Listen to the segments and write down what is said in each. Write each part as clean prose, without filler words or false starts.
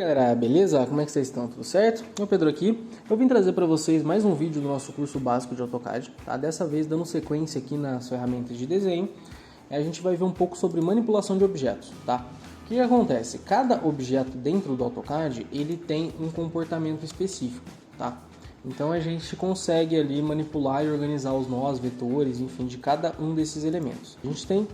Galera, beleza? Como é que vocês estão? Tudo certo? Eu, Pedro aqui. Eu vim trazer para vocês mais um vídeo do nosso curso básico de AutoCAD, tá? Dessa vez dando sequência aqui nas ferramentas de desenho. A gente vai ver um pouco sobre manipulação de objetos, tá? O que acontece? Cada objeto dentro do AutoCAD, ele tem um comportamento específico, tá? Então a gente consegue ali manipular e organizar os nós, vetores, enfim, de cada um desses elementos. A gente tem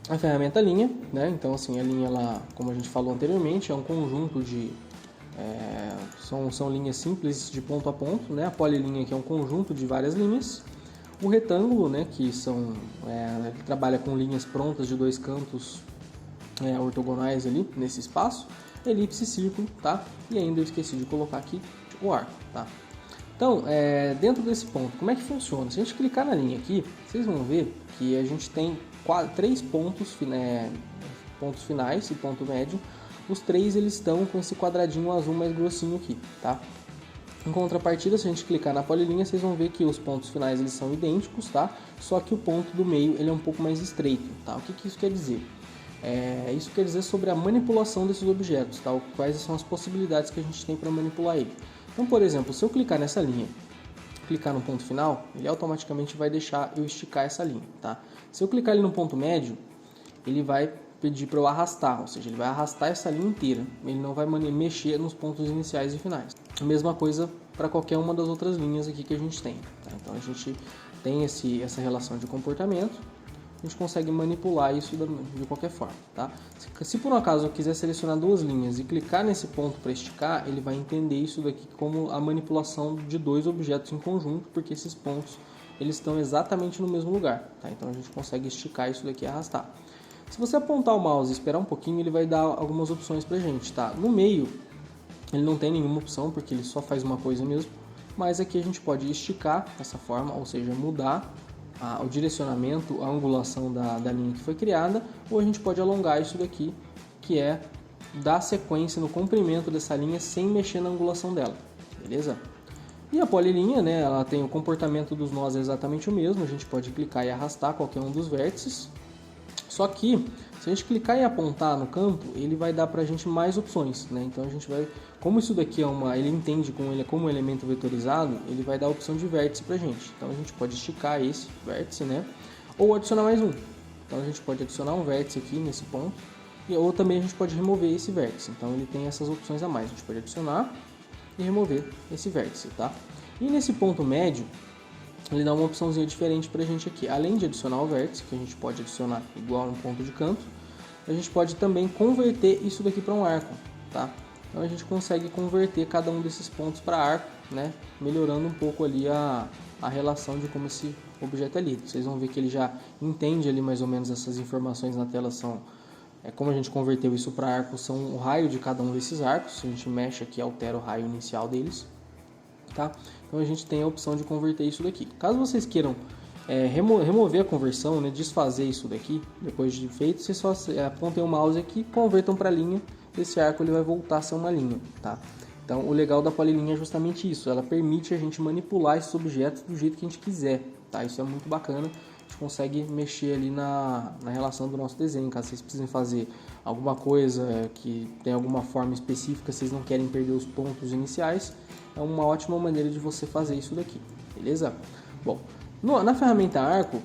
a ferramenta linha, né? Então assim, a linha, ela, como a gente falou anteriormente, é um conjunto de são linhas simples de ponto a ponto, né? A polilinha, que é um conjunto de várias linhas. O retângulo, né, que ele trabalha com linhas prontas de dois cantos ortogonais ali nesse espaço. Elipse, círculo, tá? E ainda eu esqueci de colocar aqui o arco, tá? Então, dentro desse ponto, como é que funciona? Se a gente clicar na linha aqui, vocês vão ver que a gente tem três pontos finais e ponto médio. Os três eles estão com esse quadradinho azul mais grossinho aqui, tá? Em contrapartida, se a gente clicar na polilinha, vocês vão ver que os pontos finais eles são idênticos, tá? Só que o ponto do meio ele é um pouco mais estreito, tá? O que isso quer dizer? Isso quer dizer sobre a manipulação desses objetos, tá? Quais são as possibilidades que a gente tem para manipular ele. Então, por exemplo, se eu clicar nessa linha, clicar no ponto final, ele automaticamente vai deixar eu esticar essa linha, tá? Se eu clicar ali no ponto médio, ele vai pedir para eu arrastar, ou seja, ele vai arrastar essa linha inteira, ele não vai mexer nos pontos iniciais e finais. A mesma coisa para qualquer uma das outras linhas aqui que a gente tem, tá? Então a gente tem essa relação de comportamento, a gente consegue manipular isso de qualquer forma, tá? Se por um acaso eu quiser selecionar duas linhas e clicar nesse ponto para esticar, ele vai entender isso daqui como a manipulação de dois objetos em conjunto, porque esses pontos eles estão exatamente no mesmo lugar, tá? Então a gente consegue esticar isso daqui e arrastar. Se você apontar o mouse e esperar um pouquinho, ele vai dar algumas opções pra gente, tá? No meio, ele não tem nenhuma opção, porque ele só faz uma coisa mesmo, mas aqui a gente pode esticar dessa forma, ou seja, mudar o direcionamento, a angulação da linha que foi criada, ou a gente pode alongar isso daqui, que é dar sequência no comprimento dessa linha sem mexer na angulação dela, beleza? E a polilinha, né, ela tem o comportamento dos nós exatamente o mesmo, a gente pode clicar e arrastar qualquer um dos vértices, só que se a gente clicar e apontar no campo, ele vai dar pra gente mais opções, né? Então a gente vai, como isso daqui ele entende como elemento vetorizado, ele vai dar a opção de vértice pra gente. Então a gente pode esticar esse vértice, né? Ou adicionar mais um. Então a gente pode adicionar um vértice aqui nesse ponto, ou também a gente pode remover esse vértice. Então ele tem essas opções a mais. A gente pode adicionar e remover esse vértice, tá? E nesse ponto médio, ele dá uma opçãozinha diferente pra gente aqui. Além de adicionar o vértice, que a gente pode adicionar igual um ponto de canto, a gente pode também converter isso daqui para um arco, tá? Então a gente consegue converter cada um desses pontos para arco, né? Melhorando um pouco ali a relação de como esse objeto é lido. Vocês vão ver que ele já entende ali mais ou menos essas informações na tela, como a gente converteu isso para arco, são o raio de cada um desses arcos. Se a gente mexe aqui, altera o raio inicial deles. Tá? Então a gente tem a opção de converter isso daqui. Caso vocês queiram remover a conversão, né, desfazer isso daqui, depois de feito, vocês só apontem o mouse aqui, convertam para linha, esse arco ele vai voltar a ser uma linha. Tá? Então o legal da polilinha é justamente isso, ela permite a gente manipular esses objetos do jeito que a gente quiser. Tá? Isso é muito bacana, a gente consegue mexer ali na relação do nosso desenho. Caso vocês precisem fazer alguma coisa que tem alguma forma específica, vocês não querem perder os pontos iniciais, é uma ótima maneira de você fazer isso daqui, beleza? Bom, na ferramenta arco,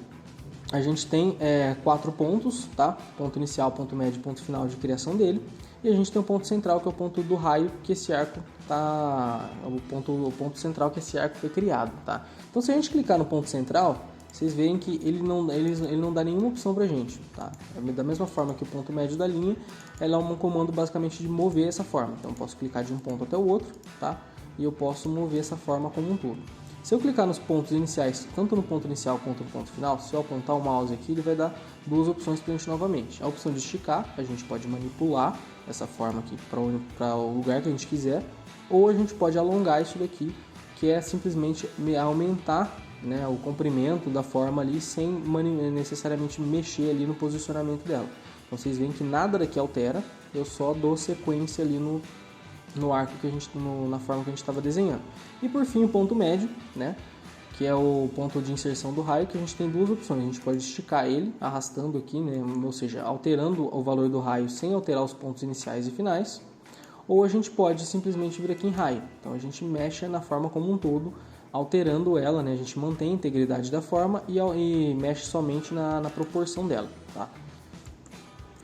a gente tem 4 pontos, tá? Ponto inicial, ponto médio e ponto final de criação dele. E a gente tem o ponto central, que é o ponto do raio que esse arco o ponto central que esse arco foi criado, tá? Então se a gente clicar no ponto central, vocês veem que ele não dá nenhuma opção pra gente, tá? Da mesma forma que o ponto médio da linha, ela é um comando basicamente de mover essa forma. Então eu posso clicar de um ponto até o outro, tá? E eu posso mover essa forma como um todo. Se eu clicar nos pontos iniciais, tanto no ponto inicial quanto no ponto final, se eu apontar o mouse aqui, ele vai dar duas opções para a gente novamente. A opção de esticar, a gente pode manipular essa forma aqui para o lugar que a gente quiser, ou a gente pode alongar isso daqui, que é simplesmente aumentar, né, o comprimento da forma ali sem necessariamente mexer ali no posicionamento dela. Então vocês veem que nada daqui altera, eu só dou sequência ali no arco na forma que a gente estava desenhando. E por fim o ponto médio, né, que é o ponto de inserção do raio, que a gente tem duas opções. A gente pode esticar ele, arrastando aqui, né, ou seja, alterando o valor do raio sem alterar os pontos iniciais e finais, ou a gente pode simplesmente vir aqui em raio. Então a gente mexe na forma como um todo, alterando ela, né? A gente mantém a integridade da forma e mexe somente na proporção dela, tá?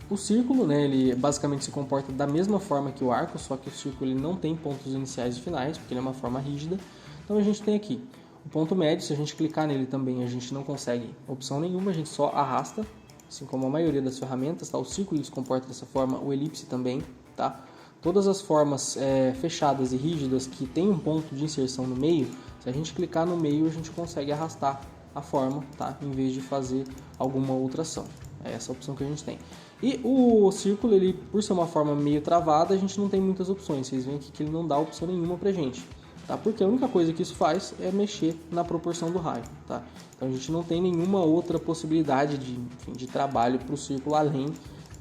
O círculo, né, ele basicamente se comporta da mesma forma que o arco, só que o círculo ele não tem pontos iniciais e finais, porque ele é uma forma rígida. Então a gente tem aqui o ponto médio, se a gente clicar nele também a gente não consegue opção nenhuma, a gente só arrasta, assim como a maioria das ferramentas, tá? O círculo se comporta dessa forma, o elipse também, tá? Todas as formas fechadas e rígidas que tem um ponto de inserção no meio, se a gente clicar no meio a gente consegue arrastar a forma, tá? Em vez de fazer alguma outra ação. É essa a opção que a gente tem. E o círculo, ele, por ser uma forma meio travada, a gente não tem muitas opções. Vocês veem aqui que ele não dá opção nenhuma pra gente, tá? Porque a única coisa que isso faz é mexer na proporção do raio, tá? Então a gente não tem nenhuma outra possibilidade de trabalho para o círculo além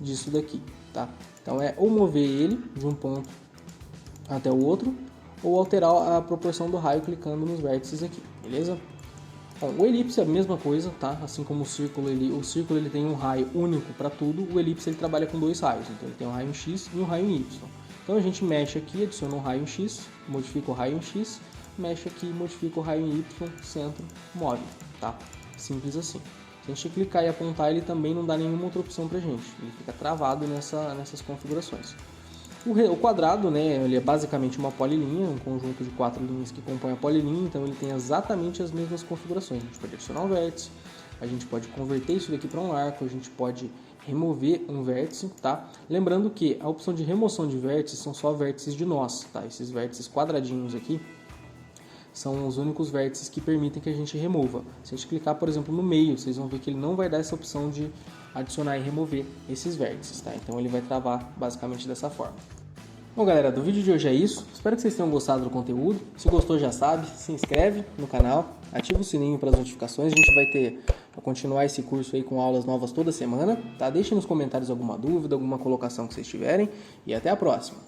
disso daqui, tá? Então é ou mover ele de um ponto até o outro, ou alterar a proporção do raio clicando nos vértices aqui, beleza? Bom, o elipse é a mesma coisa, tá? Assim como o círculo ele tem um raio único para tudo, o elipse ele trabalha com dois raios, então ele tem um raio em X e um raio em Y. Então a gente mexe aqui, adiciona um raio em X, modifica o raio em X, mexe aqui, modifica o raio em Y, centro, move, tá? Simples assim. Se a gente clicar e apontar, ele também não dá nenhuma outra opção pra gente, ele fica travado nessas configurações. O quadrado, né, ele é basicamente uma polilinha, um conjunto de 4 linhas que compõe a polilinha, então ele tem exatamente as mesmas configurações. A gente pode adicionar um vértice, a gente pode converter isso daqui para um arco, a gente pode remover um vértice, tá? Lembrando que a opção de remoção de vértices são só vértices de nós, tá? Esses vértices quadradinhos aqui são os únicos vértices que permitem que a gente remova. Se a gente clicar, por exemplo, no meio, vocês vão ver que ele não vai dar essa opção de adicionar e remover esses vértices, tá? Então ele vai travar basicamente dessa forma. Bom, galera, do vídeo de hoje é isso. Espero que vocês tenham gostado do conteúdo. Se gostou, já sabe, se inscreve no canal, ativa o sininho para as notificações. A gente vai continuar esse curso aí com aulas novas toda semana, tá? Deixem nos comentários alguma dúvida, alguma colocação que vocês tiverem e até a próxima.